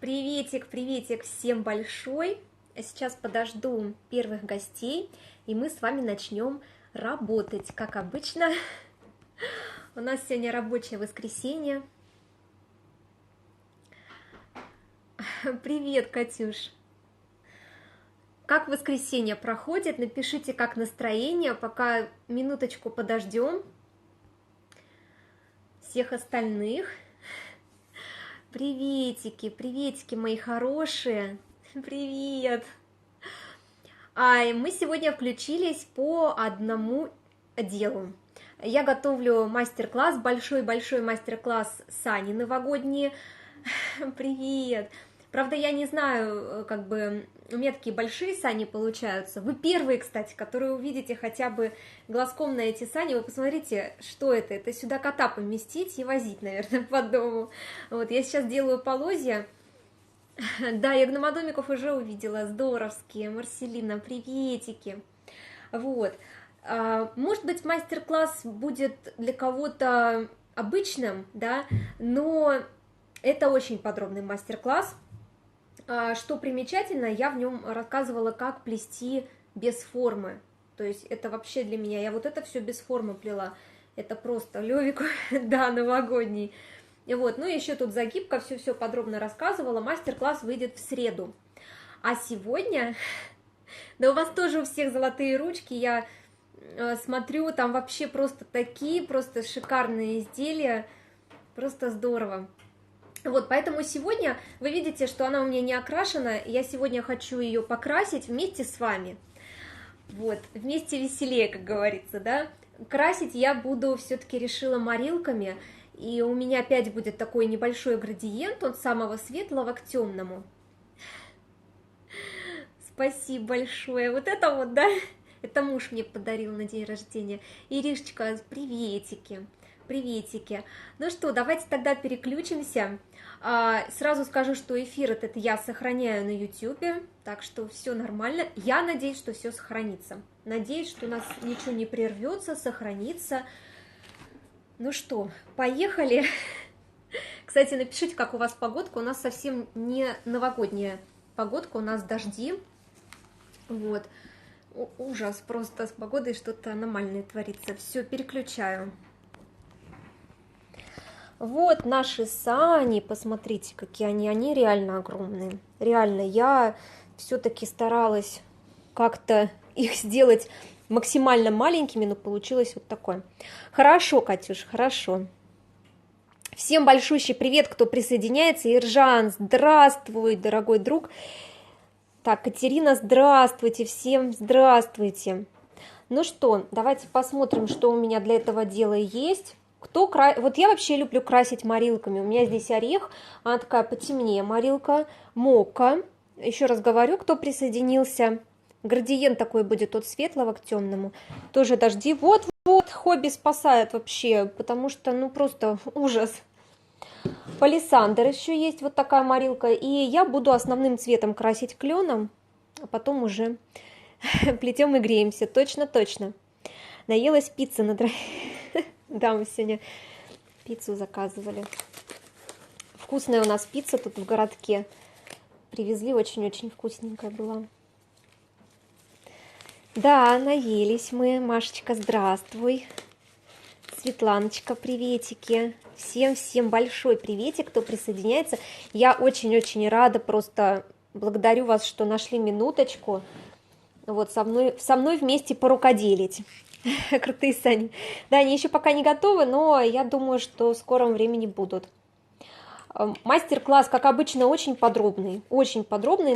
Приветик, приветик всем большой. Сейчас подожду первых гостей, и мы с вами начнем работать, как обычно. У нас сегодня рабочее воскресенье. Привет, Катюш. Как воскресенье проходит? Напишите, как настроение, пока минуточку подождем всех остальных. Приветики, приветики, мои хорошие. Привет. Мы сегодня включились по одному делу. Я готовлю мастер-класс, большой-большой мастер-класс сани новогодние. Привет. Правда, я не знаю, у меня такие большие сани получаются. Вы первые, кстати, которые увидите хотя бы глазком на эти сани. Вы посмотрите, что это. Это сюда кота поместить и возить, наверное, по дому. Вот, я сейчас делаю полозья. Да, я гномодомиков уже увидела. Здоровские. Марселина, приветики. Вот. Может быть, мастер-класс будет для кого-то обычным, да, но это очень подробный мастер-класс. Что примечательно, я в нем рассказывала, как плести без формы. То есть это вообще для меня, я вот это все без формы плела. Это просто Левик, да, новогодний. Вот, ну еще тут загибка, все подробно рассказывала. Мастер-класс выйдет в среду. А сегодня, да у вас тоже у всех золотые ручки, я смотрю, там вообще просто такие, просто шикарные изделия, просто здорово. Вот, поэтому сегодня вы видите, что она у меня не окрашена, я сегодня хочу ее покрасить вместе с вами. Вот, вместе веселее, как говорится, да. Красить я буду, все-таки решила морилками, и у меня опять будет такой небольшой градиент от самого светлого к темному. Спасибо большое. Вот это вот, да, это муж мне подарил на день рождения. Иришечка, приветики. Приветики. Ну что, давайте тогда переключимся. Сразу скажу, что эфир этот я сохраняю на YouTube, так что все нормально. Я надеюсь, что все сохранится. Надеюсь, что у нас ничего не прервется, сохранится. Ну что, поехали. Кстати, напишите, как у вас погодка. У нас совсем не новогодняя погодка, у нас дожди. Вот. Ужас, просто с погодой что-то аномальное творится. Все, переключаю. Вот наши сани, посмотрите, какие они реально огромные. Реально, я все-таки старалась как-то их сделать максимально маленькими, но получилось вот такое. Хорошо, Катюш, хорошо. Всем большущий привет, кто присоединяется. Иржан, здравствуй, дорогой друг. Так, Катерина, здравствуйте, всем здравствуйте. Ну что, давайте посмотрим, что у меня для этого дела есть. Вот я вообще люблю красить морилками. У меня здесь орех, она такая потемнее морилка, мока. Еще раз говорю, кто присоединился. Градиент такой будет от светлого к темному. Тоже дожди. Вот, хобби спасает вообще, потому что, ну, просто ужас. Палисандр еще есть, вот такая морилка. И я буду основным цветом красить кленом, а потом уже плетем и греемся. Точно. Наелась пиццы на дрожжи. Да, мы сегодня пиццу заказывали. Вкусная у нас пицца тут в городке. Привезли, очень-очень вкусненькая была. Да, наелись мы. Машечка, здравствуй. Светланочка, приветики. Всем большой приветик, кто присоединяется. Я очень-очень рада, просто благодарю вас, что нашли минуточку. Вот со мной вместе порукоделить. Крутые сани. Да, они еще пока не готовы, но я думаю, что в скором времени будут. Мастер-класс, как обычно, очень подробный,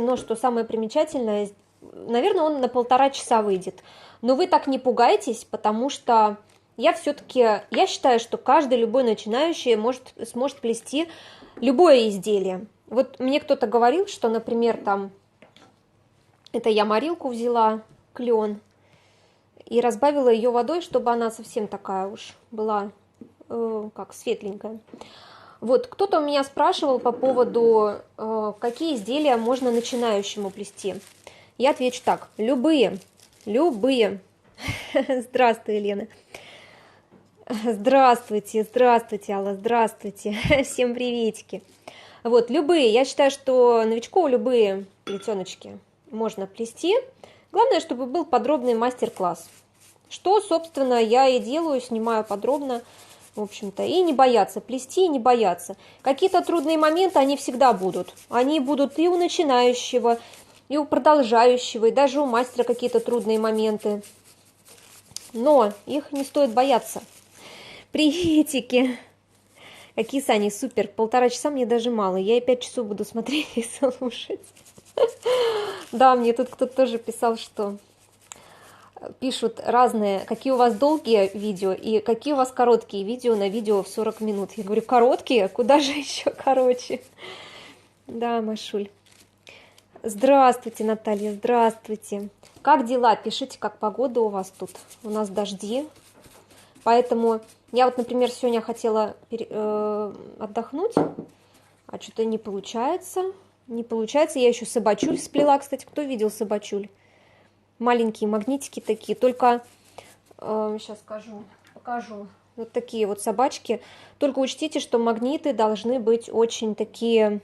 но что самое примечательное, наверное, он на 1,5 часа выйдет. Но вы так не пугайтесь, потому что я считаю, что каждый, любой начинающий сможет плести любое изделие. Вот мне кто-то говорил, что, например, там, это я морилку взяла, клен, и разбавила ее водой, чтобы она совсем такая уж была, как светленькая. Вот, кто-то у меня спрашивал по поводу, какие изделия можно начинающему плести. Я отвечу так: любые. Здравствуй, Елена. Здравствуйте, Алла, здравствуйте. Всем приветики. Вот, любые, я считаю, что новичку любые плетеночки можно плести. Главное, чтобы был подробный мастер-класс. Что, собственно, я и делаю, снимаю подробно, в общем-то, и не бояться плести, и не бояться. Какие-то трудные моменты, они всегда будут. Они будут и у начинающего, и у продолжающего, и даже у мастера какие-то трудные моменты. Но их не стоит бояться. Приветики! Какие сани, супер, 1,5 часа мне даже мало, я и 5 часов буду смотреть и слушать. Да, мне тут кто-то тоже писал, что пишут разные, какие у вас долгие видео и какие у вас короткие видео на видео в 40 минут. Я говорю, короткие? Куда же еще короче? Да, Машуль. Здравствуйте, Наталья, здравствуйте. Как дела? Пишите, как погода у вас тут. У нас дожди, поэтому... Я вот, например, сегодня хотела отдохнуть, а что-то не получается. Не получается. Я еще собачуль сплела, кстати. Кто видел собачуль? Маленькие магнитики такие. Только, сейчас покажу. Вот такие вот собачки. Только учтите, что магниты должны быть очень такие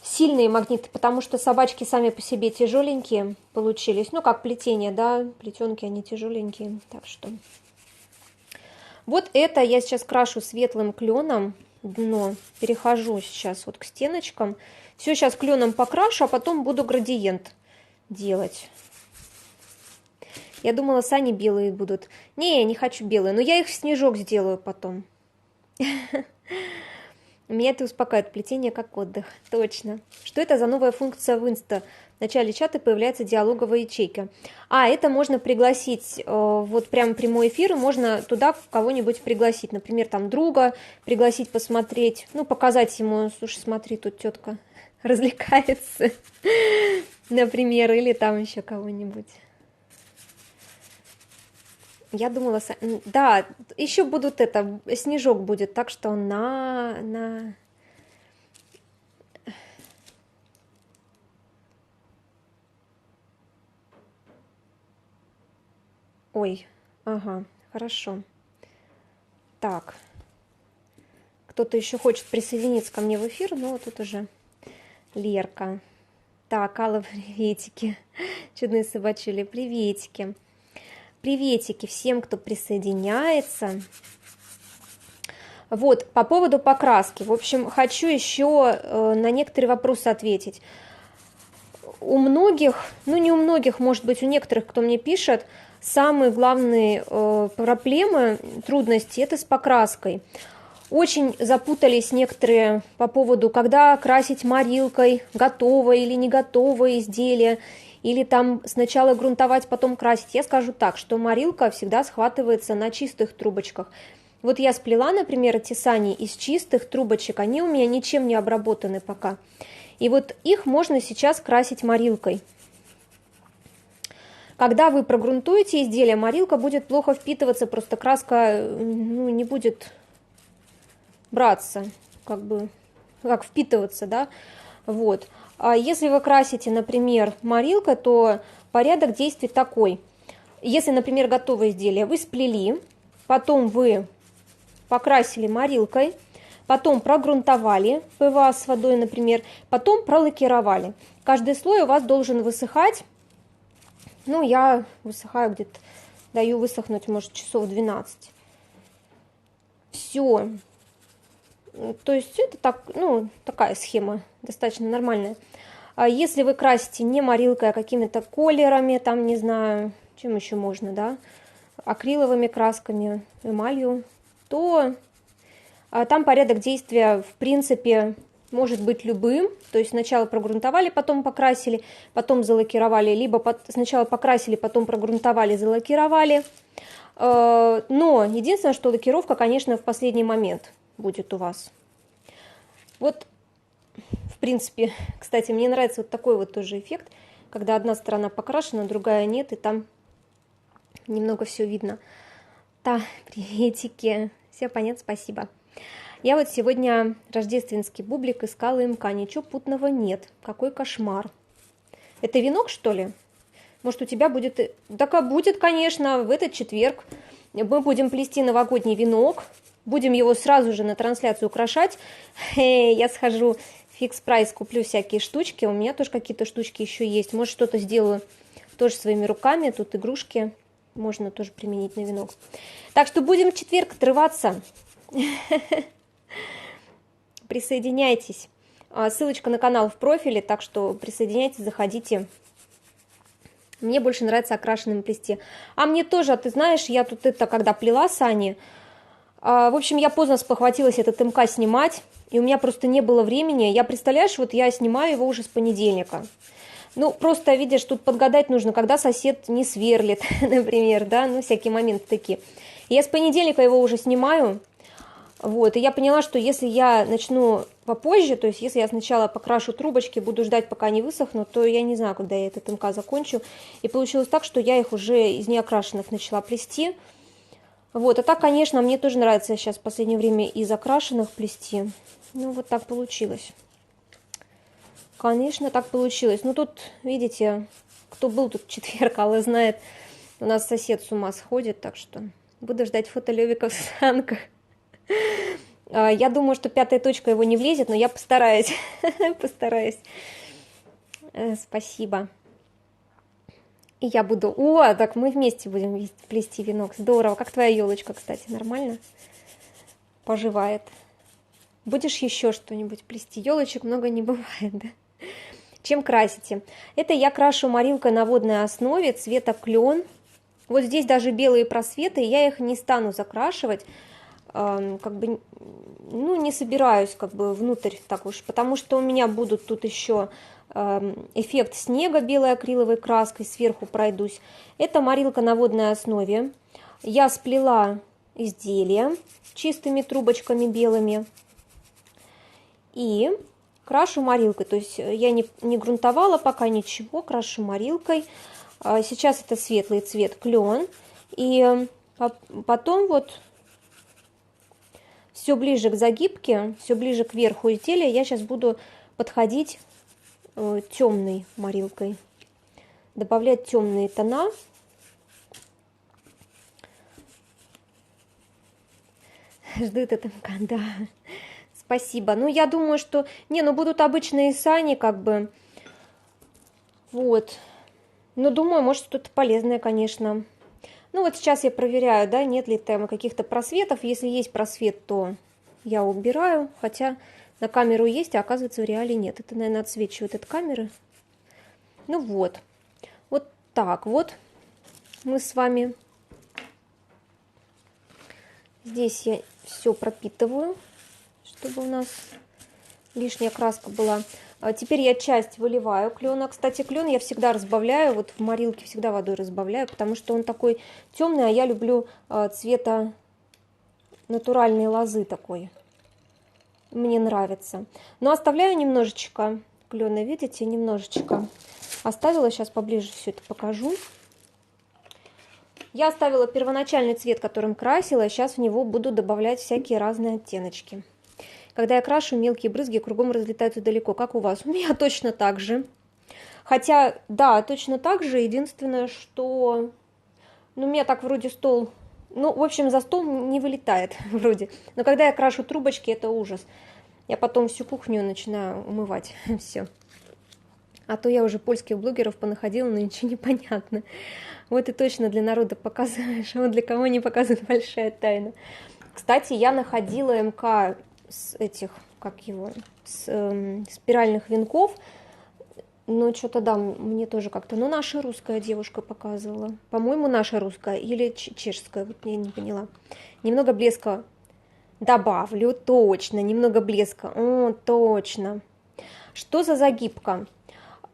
сильные магниты, потому что собачки сами по себе тяжеленькие получились. Ну, как плетение, да, плетенки, они тяжеленькие. Так что... Вот это я сейчас крашу светлым кленом дно, перехожу сейчас вот к стеночкам. Все сейчас кленом покрашу, а потом буду градиент делать. Я думала, сани белые будут. Не, я не хочу белые, но я их в снежок сделаю потом. Меня это успокаивает, плетение как отдых, точно. Что это за новая функция в Инста? В начале чата появляется диалоговая ячейка. А, это можно пригласить, вот прям прямой эфир, можно туда кого-нибудь пригласить. Например, там друга пригласить посмотреть, ну, показать ему, слушай, смотри, тут тетка развлекается, например, или там еще кого-нибудь. Я думала, да, еще будут снежок будет, так что Ой, ага, хорошо. Так, кто-то еще хочет присоединиться ко мне в эфир, но тут уже Лерка. Так, Алла, приветики, чудные собачили, приветики. Приветики всем, кто присоединяется. Вот, по поводу покраски. В общем, хочу еще на некоторые вопросы ответить. У многих, ну не у многих, может быть, у некоторых, кто мне пишет, самые главные проблемы, трудности – это с покраской. Очень запутались некоторые по поводу, когда красить морилкой, готовое или не готовое изделие, или там сначала грунтовать, потом красить. Я скажу так, что морилка всегда схватывается на чистых трубочках. Вот я сплела, например, эти сани из чистых трубочек, они у меня ничем не обработаны пока. И вот их можно сейчас красить морилкой. Когда вы прогрунтуете изделие, морилка будет плохо впитываться, просто краска не будет браться, как впитываться, да, вот. А если вы красите, например, морилкой, то порядок действий такой. Если, например, готовое изделие вы сплели, потом вы покрасили морилкой, потом прогрунтовали ПВА с водой, например, потом пролакировали. Каждый слой у вас должен высыхать, ну, я высыхаю где-то, даю высохнуть, может, часов 12. Все. То есть это так, ну, такая схема достаточно нормальная. А если вы красите не морилкой, а какими-то колерами, там, не знаю, чем еще можно, да, акриловыми красками, эмалью, то там порядок действия, в принципе, может быть любым. То есть сначала прогрунтовали, потом покрасили, потом залакировали, либо сначала покрасили, потом прогрунтовали, залакировали. Но единственное, что лакировка, конечно, в последний момент будет у вас. Вот, в принципе, кстати, мне нравится вот такой вот тоже эффект, когда одна сторона покрашена, другая нет, и там немного все видно. Да, приветики, все понятно, спасибо. Я вот сегодня рождественский бублик искала МК, ничего путного нет, какой кошмар. Это венок, что ли? Может, у тебя будет... Так, будет, конечно, в этот четверг мы будем плести новогодний венок. Будем его сразу же на трансляцию украшать. Я схожу в Фикс Прайс, куплю всякие штучки. У меня тоже какие-то штучки еще есть. Может, что-то сделаю тоже своими руками. Тут игрушки можно тоже применить на венок. Так что будем в четверг отрываться. Присоединяйтесь. Ссылочка на канал в профиле, так что присоединяйтесь, заходите. Мне больше нравится окрашенным плести. А мне тоже, а ты знаешь, я тут когда плела Сани, в общем, я поздно спохватилась этот МК снимать, и у меня просто не было времени. Я, представляешь, вот я снимаю его уже с понедельника. Ну, просто, видишь, тут подгадать нужно, когда сосед не сверлит, например, да, ну, всякие моменты такие. Я с понедельника его уже снимаю, вот, и я поняла, что если я начну попозже, то есть если я сначала покрашу трубочки, буду ждать, пока они высохнут, то я не знаю, когда я этот МК закончу. И получилось так, что я их уже из неокрашенных начала плести. Вот, а так, конечно, мне тоже нравится сейчас в последнее время из окрашенных плести. Ну, вот так получилось. Конечно, так получилось. Ну, тут, видите, кто был тут в четверг, Алла знает, у нас сосед с ума сходит, так что буду ждать фото Левика в санках. Я думаю, что 5-я точка его не влезет, но я постараюсь. Постараюсь. Спасибо. И я буду... О, так мы вместе будем плести венок. Здорово. Как твоя елочка, кстати, нормально? Поживает. Будешь еще что-нибудь плести? Елочек много не бывает, да? Чем красите? Это я крашу морилкой на водной основе цвета клен. Вот здесь даже белые просветы, я их не стану закрашивать. Как бы, ну, не собираюсь как бы внутрь так уж, потому что у меня будут тут еще эффект снега белой акриловой краской, сверху пройдусь. Это морилка на водной основе. Я сплела изделие чистыми трубочками белыми и крашу морилкой. То есть я не грунтовала пока ничего, крашу морилкой. Сейчас это светлый цвет клен. И потом вот все ближе к загибке, все ближе к верху изделия я сейчас буду подходить темной морилкой, добавлять темные тона. Жду этот МК, да. Спасибо. Ну, я думаю, что... Не, ну, будут обычные сани, как бы. Вот. Но думаю, может, что-то полезное, конечно. Ну, вот сейчас я проверяю, да, нет ли там каких-то просветов. Если есть просвет, то я убираю. Хотя на камеру есть, а оказывается, в реале нет. Это, наверное, отсвечивает от камеры. Ну, вот. Вот так вот мы с вами. Здесь я все пропитываю, чтобы у нас лишняя краска была. Теперь я часть выливаю клена. Кстати, клен я всегда разбавляю, вот в морилке всегда водой разбавляю, потому что он такой темный, а я люблю цвета натуральной лозы такой. Мне нравится. Но оставляю немножечко клена, видите, немножечко. Оставила, сейчас поближе все это покажу. Я оставила первоначальный цвет, которым красила, сейчас в него буду добавлять всякие разные оттеночки. Когда я крашу, мелкие брызги кругом разлетаются далеко. Как у вас? У меня точно так же. Хотя, да, точно так же. Единственное, что... Ну, у меня так вроде стол... Ну, в общем, за стол не вылетает вроде. Но когда я крашу трубочки, это ужас. Я потом всю кухню начинаю умывать. Все. А то я уже польских блогеров понаходила, но ничего не понятно. Вот и точно для народа показываешь, а вот для кого не показывает, большая тайна. Кстати, я находила МК с этих, как его, спиральных венков. Но что-то, да, мне тоже как-то... Ну, наша русская девушка показывала. По-моему, наша русская или чешская, вот я не поняла. Немного блеска добавлю, точно, немного блеска. О, точно. Что за загибка?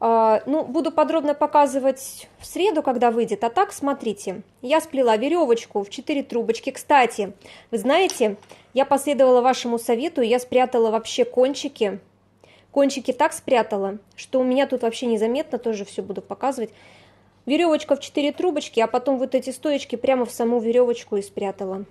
Ну, буду подробно показывать в среду, когда выйдет. А так, смотрите, я сплела веревочку в 4 трубочки. Кстати, вы знаете, я последовала вашему совету, я спрятала вообще кончики. Кончики так спрятала, что у меня тут вообще незаметно, тоже все буду показывать. Веревочка в 4 трубочки, а потом вот эти стоечки прямо в саму веревочку и спрятала.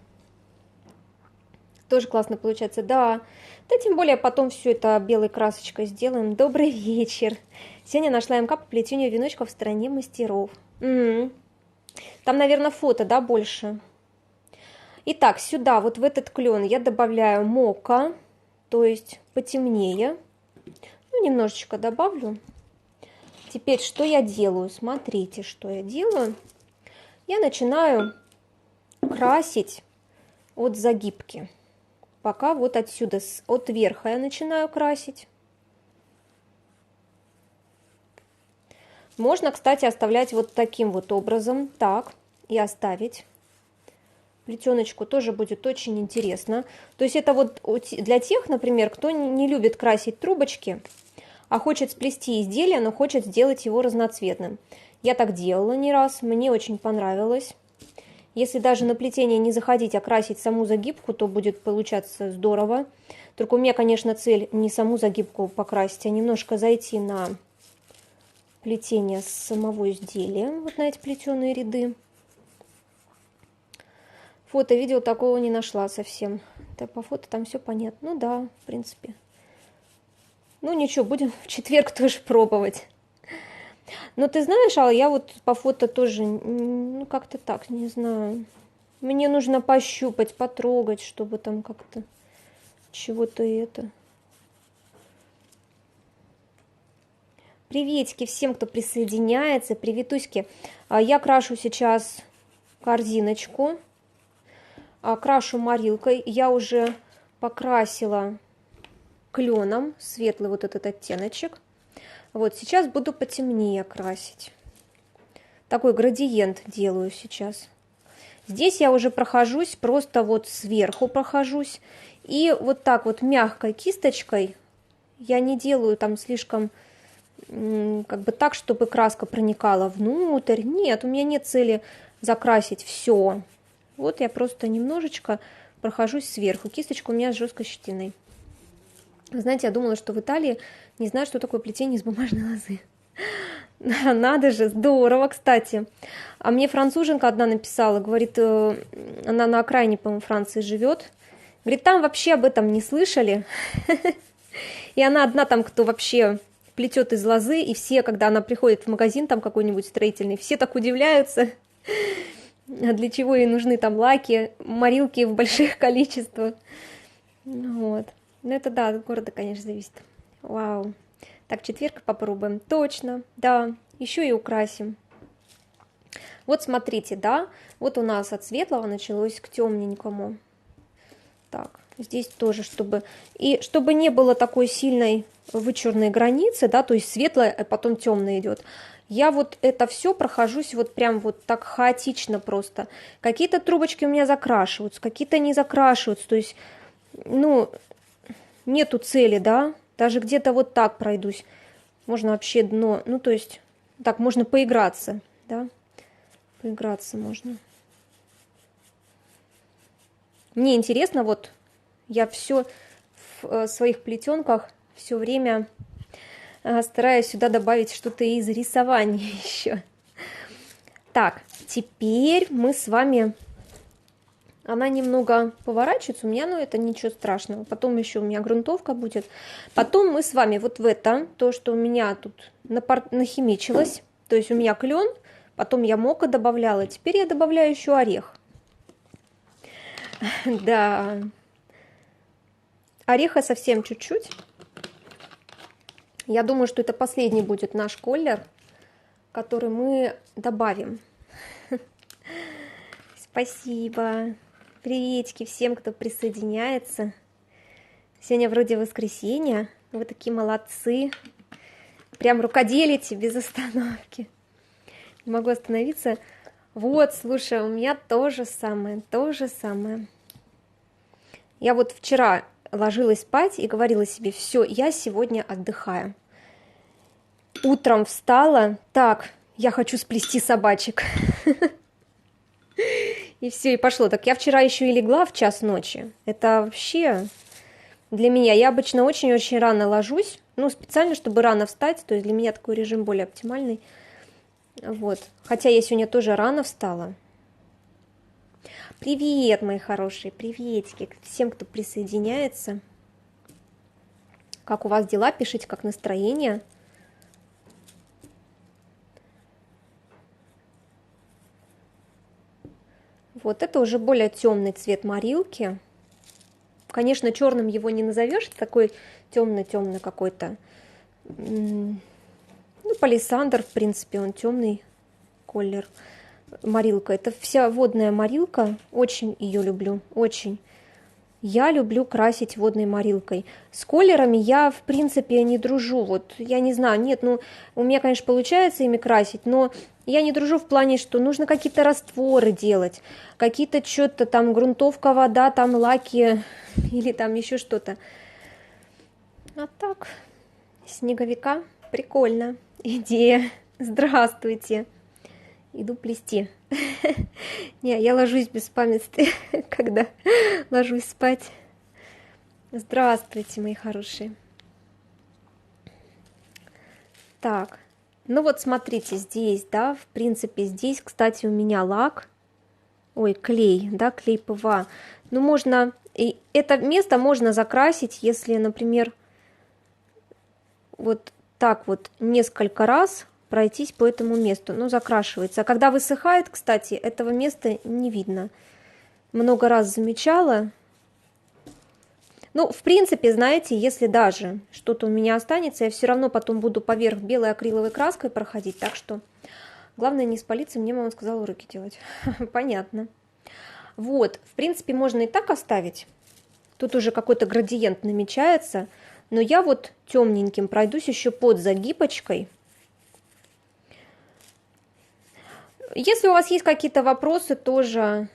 Тоже классно получается, да. Да, тем более потом все это белой красочкой сделаем. Добрый вечер. Сегодня нашла МК по плетению веночков в стране мастеров. Там, наверное, фото, да, больше. Итак, сюда, вот в этот клен я добавляю мока, то есть потемнее. Ну, немножечко добавлю. Теперь, что я делаю? Смотрите, что я делаю. Я начинаю красить от загибки. Пока вот отсюда, от верха я начинаю красить. Можно, кстати, оставлять вот таким вот образом. Так, и оставить. Плетеночку тоже будет очень интересно. То есть это вот для тех, например, кто не любит красить трубочки, а хочет сплести изделие, но хочет сделать его разноцветным. Я так делала не раз, мне очень понравилось. Если даже на плетение не заходить, а красить саму загибку, то будет получаться здорово. Только у меня, конечно, цель не саму загибку покрасить, а немножко зайти на плетение самого изделия, вот на эти плетеные ряды. Фото, видео такого не нашла совсем. Да, по фото там все понятно. Ну да, в принципе. Ну ничего, будем в четверг тоже пробовать. Но ты знаешь, Алла, я вот по фото тоже, ну как-то так, не знаю. Мне нужно пощупать, потрогать, чтобы там как-то чего-то это. Приветики всем, кто присоединяется. Приветуськи. Я крашу сейчас корзиночку. Крашу морилкой. Я уже покрасила кленом, светлый вот этот оттеночек. Вот сейчас буду потемнее красить. Такой градиент делаю сейчас. Здесь я уже прохожусь, просто вот сверху прохожусь. И вот так вот мягкой кисточкой, я не делаю там слишком как бы так, чтобы краска проникала внутрь. Нет, у меня нет цели закрасить все. Вот я просто немножечко прохожусь сверху. Кисточка у меня с жесткой щетиной. Вы знаете, я думала, что в Италии не знают, что такое плетение из бумажной лозы. Надо же, здорово, кстати. А мне француженка одна написала, говорит, она на окраине, по-моему, Франции живет. Говорит, там вообще об этом не слышали. И она одна там, кто вообще плетет из лозы, и все, когда она приходит в магазин там какой-нибудь строительный, все так удивляются, для чего ей нужны там лаки, морилки в больших количествах. Вот. Ну это да, от города, конечно, зависит. Вау. Так, четверг попробуем. Точно, да, еще и украсим. Вот смотрите, да, вот у нас от светлого началось к темненькому. Так, здесь тоже, чтобы не было такой сильной вычурной границы, да, то есть светлое, а потом темное идет. Я вот это все прохожусь вот прям вот так хаотично просто. Какие-то трубочки у меня закрашиваются, какие-то не закрашиваются, то есть, ну, нету цели, да, даже где-то вот так пройдусь. Можно вообще дно, ну, то есть, так, можно поиграться, да, поиграться можно. Мне интересно, вот, я все в своих плетенках все время стараюсь сюда добавить что-то из рисования еще. Так, теперь мы с вами... Она немного поворачивается у меня, но это ничего страшного. Потом еще у меня грунтовка будет. Потом мы с вами вот в это, то, что у меня тут нахимичилось, то есть у меня клен, потом я мока добавляла, теперь я добавляю еще орех. Да, ореха совсем чуть-чуть. Я думаю, что это последний будет наш колер, который мы добавим. Спасибо. Приветики всем, кто присоединяется. Сегодня вроде воскресенье. Вы такие молодцы. Прям рукоделите без остановки. Не могу остановиться. Вот, слушай, у меня то же самое. Я вот вчера ложилась спать и говорила себе, все, я сегодня отдыхаю. Утром встала, так, я хочу сплести собачек. И все, и пошло. Так я вчера еще и легла в 1:00 ночи. Это вообще для меня. Я обычно очень-очень рано ложусь. Ну, специально, чтобы рано встать. То есть для меня такой режим более оптимальный. Вот. Хотя я сегодня тоже рано встала. Привет, мои хорошие, приветики. Всем, кто присоединяется. Как у вас дела? Пишите, как настроение. Вот это уже более темный цвет морилки. Конечно, черным его не назовешь, такой темный-темный какой-то. Ну, палисандр, в принципе, он темный колер. Морилка. Это вся водная морилка. Очень ее люблю, очень. Я люблю красить водной морилкой. С колерами я, в принципе, не дружу. Вот, я не знаю, нет, ну, у меня, конечно, получается ими красить, но я не дружу в плане, что нужно какие-то растворы делать, какие-то что-то там, грунтовка, вода, там лаки или там еще что-то. А так, снеговика, прикольно. Идея. Здравствуйте. Иду плести. Не, я ложусь без памяти, когда ложусь спать. Здравствуйте, мои хорошие. Так, ну вот смотрите, здесь, да, в принципе, здесь, кстати, у меня лак. Ой, клей, да, клей ПВА. Ну, можно, и это место можно закрасить, если, например, вот так вот несколько раз пройтись по этому месту, ну, закрашивается. А когда высыхает, кстати, этого места не видно. Много раз замечала. Ну, в принципе, знаете, если даже что-то у меня останется, я все равно потом буду поверх белой акриловой краской проходить, так что главное не спалиться, мне мама сказала уроки делать. Понятно. Вот, в принципе, можно и так оставить. Тут уже какой-то градиент намечается, но я вот темненьким пройдусь еще под загибочкой. Если у вас есть какие-то вопросы, тоже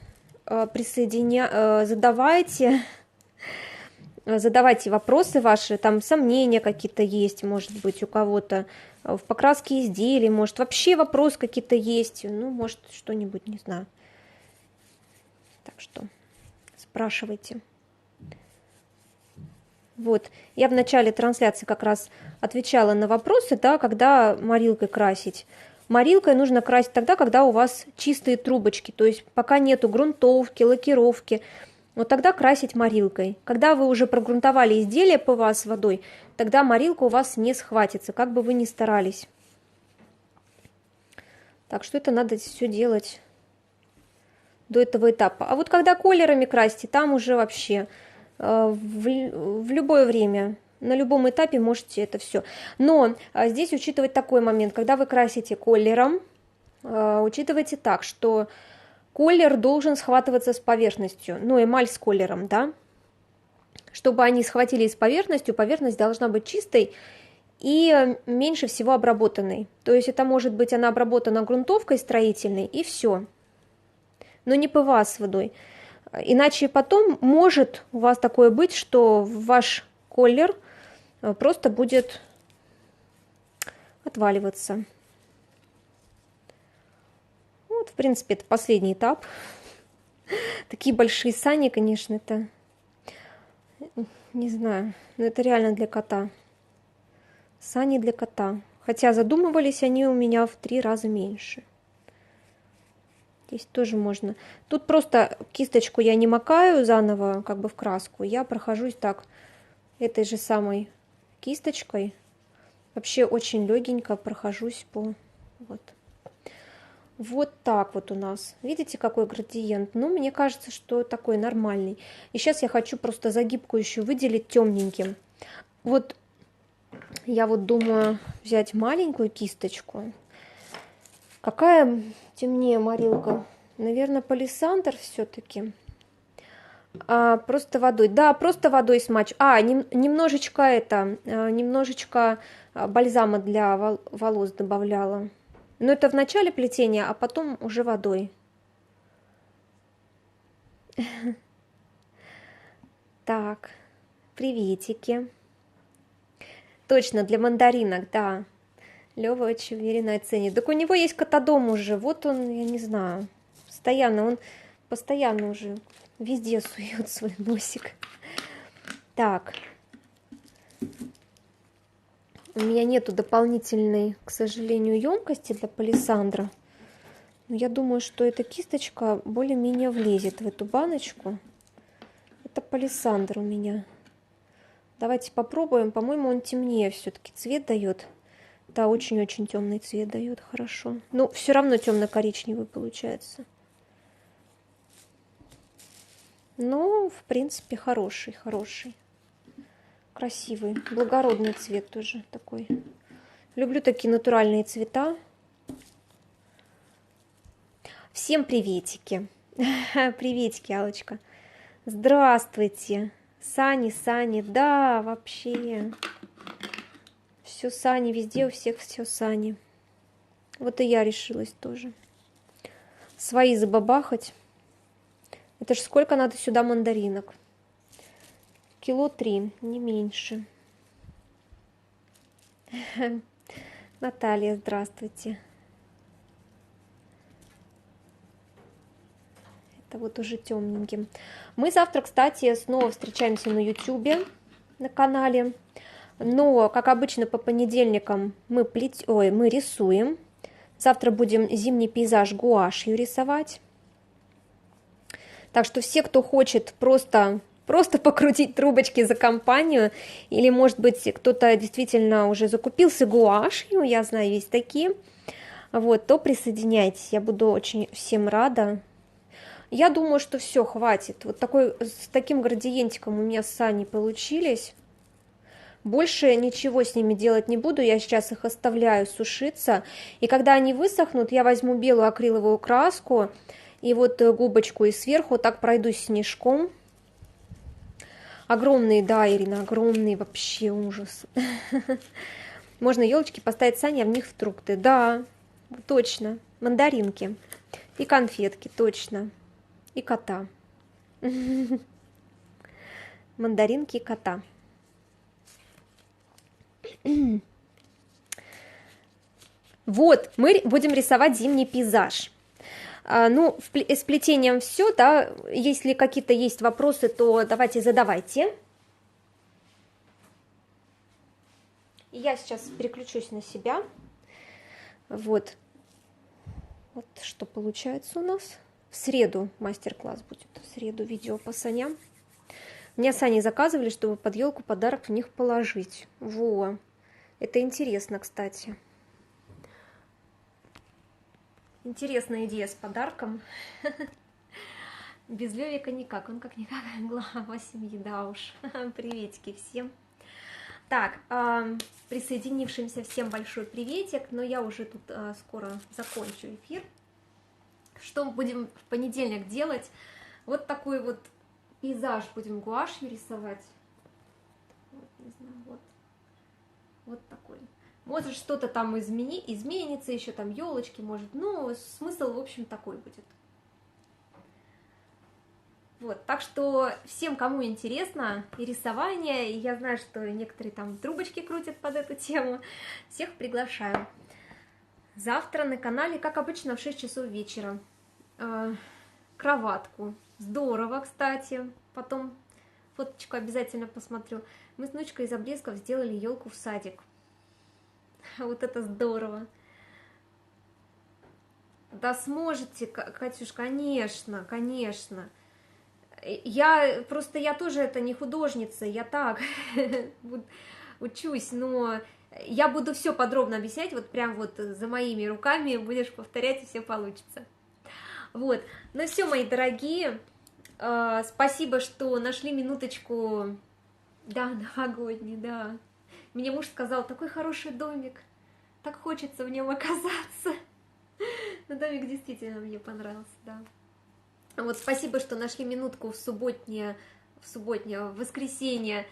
задавайте вопросы ваши, там сомнения какие-то есть, может быть, у кого-то в покраске изделий, может, вообще вопросы какие-то есть, ну, может, что-нибудь, не знаю. Так что спрашивайте. Вот, я в начале трансляции как раз отвечала на вопросы, да, когда морилкой красить. Морилкой нужно красить тогда, когда у вас чистые трубочки, то есть пока нету грунтовки, лакировки, вот тогда красить морилкой. Когда вы уже прогрунтовали изделие ПВА с водой, тогда морилка у вас не схватится, как бы вы ни старались. Так что это надо все делать до этого этапа. А вот когда колерами красите, там уже вообще в любое время, на любом этапе можете это все. Но здесь учитывать такой момент, когда вы красите колером, учитывайте так, что колер должен схватываться с поверхностью, ну, эмаль с колером, да, чтобы они схватились с поверхностью, поверхность должна быть чистой и меньше всего обработанной. То есть это может быть она обработана грунтовкой строительной и все, но не ПВА с водой. Иначе потом может у вас такое быть, что ваш колер просто будет отваливаться. Вот, в принципе, это последний этап. Такие большие сани, конечно, это, не знаю, но это реально для кота. Сани для кота. Хотя задумывались они у меня в 3 раза меньше. Здесь тоже можно. Тут просто кисточку я не макаю заново, как бы в краску. Я прохожусь так этой же самой кисточкой. Вообще очень легенько прохожусь по... Вот так вот у нас. Видите, какой градиент? Ну, мне кажется, что такой нормальный. И сейчас я хочу просто загибку еще выделить темненьким. Вот я вот думаю взять маленькую кисточку. Какая темнее морилка? Наверное, палисандр все-таки. Просто водой. Да, просто водой смачь. Немножечко бальзама для волос добавляла. Но это в начале плетения, а потом уже водой. Так, приветики. Точно, для мандаринок, да. Лёва очень уверенно оценит. Так у него есть котодом уже, вот он, я не знаю, он постоянно уже везде сует свой носик. Так. У меня нету дополнительной, к сожалению, емкости для палисандра. Но я думаю, что эта кисточка более-менее влезет в эту баночку. Это палисандр у меня. Давайте попробуем. По-моему, он темнее все-таки цвет дает. Да, очень-очень темный цвет дает, хорошо. Но все равно темно-коричневый получается. Ну, в принципе, хороший, хороший. Красивый, благородный цвет тоже такой. Люблю такие натуральные цвета. Всем приветики. Приветики, Аллочка. Здравствуйте. Сани, да, вообще. Все Сани, везде у всех все Сани. Вот и я решилась тоже. Свои забабахать. Это ж сколько надо сюда мандаринок? Кило 3, не меньше. Наталья, здравствуйте. Это вот уже темненьким. Мы завтра, кстати, снова встречаемся на YouTube, на канале. Но, как обычно, по понедельникам мы рисуем. Завтра будем зимний пейзаж гуашью рисовать. Так что все, кто хочет просто покрутить трубочки за компанию, или, может быть, кто-то действительно уже закупился гуашью, я знаю, есть такие, вот, то присоединяйтесь, я буду очень всем рада. Я думаю, что все, хватит. Вот с таким градиентиком у меня сани получились. Больше ничего с ними делать не буду, я сейчас их оставляю сушиться, и когда они высохнут, я возьму белую акриловую краску, и вот губочку, и сверху так пройдусь снежком. Огромные, да, Ирина, огромные, вообще ужас. Можно елочки поставить сани, а в них фрукты. Да, точно, мандаринки и конфетки, точно, и кота. Мандаринки и кота. Вот, мы будем рисовать зимний пейзаж. Ну, с плетением все, да, если какие-то есть вопросы, то давайте задавайте. Я сейчас переключусь на себя. Вот что получается у нас. В среду мастер-класс будет, в среду видео по саням. Мне сани заказывали, чтобы под елку подарок в них положить. Во, это интересно, кстати. Интересная идея с подарком. Без Левика никак, он как-никак глава семьи, да уж. Приветики всем. Так, присоединившимся всем большой приветик, но я уже тут скоро закончу эфир. Что мы будем в понедельник делать? Вот такой вот пейзаж будем гуашью рисовать. Вот, не знаю, вот такой. Может, что-то там изменится, еще там елочки, может. Ну, смысл, в общем, такой будет. Вот, так что всем, кому интересно и рисование, и я знаю, что некоторые там трубочки крутят под эту тему, всех приглашаю. Завтра на канале, как обычно, в 6 часов вечера. Кроватку. Здорово, кстати. Потом фоточку обязательно посмотрю. Мы с внучкой из обрезков сделали елку в садик. Вот это здорово. Да сможете, Катюш, конечно, конечно. Я тоже это не художница, я так учусь, но я буду все подробно объяснять, вот прям вот за моими руками будешь повторять, и все получится. Вот, ну все, мои дорогие, спасибо, что нашли минуточку, да, новогодний, да. Мне муж сказал, такой хороший домик, так хочется в нем оказаться. Но домик действительно мне понравился, да. Вот, спасибо, что нашли минутку в воскресенье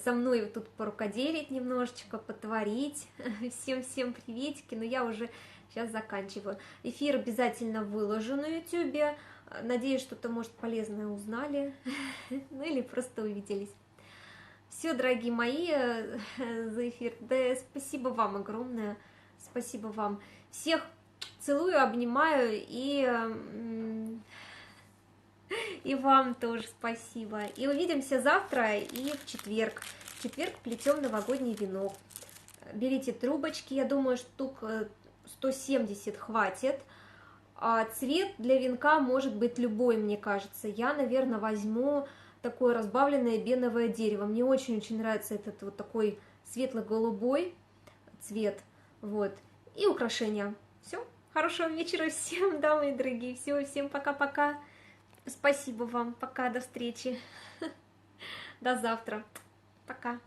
со мной тут порукоделить немножечко, потворить. Всем приветики, но я уже сейчас заканчиваю. Эфир обязательно выложу на YouTube. Надеюсь, что-то, может, полезное узнали, ну или просто увиделись. Все, дорогие мои, за эфир. Да, спасибо вам огромное, спасибо вам. Всех целую, обнимаю и вам тоже спасибо. И увидимся завтра и в четверг. В четверг плетем новогодний венок. Берите трубочки, я думаю, штук 170 хватит. А цвет для венка может быть любой, мне кажется. Я, наверное, возьму такое разбавленное беновое дерево. Мне очень-очень нравится этот вот такой светло-голубой цвет. Вот. И украшения. Все. Хорошего вечера всем, да, мои дорогие. Все, всем пока-пока. Спасибо вам. Пока, до встречи. До завтра. Пока.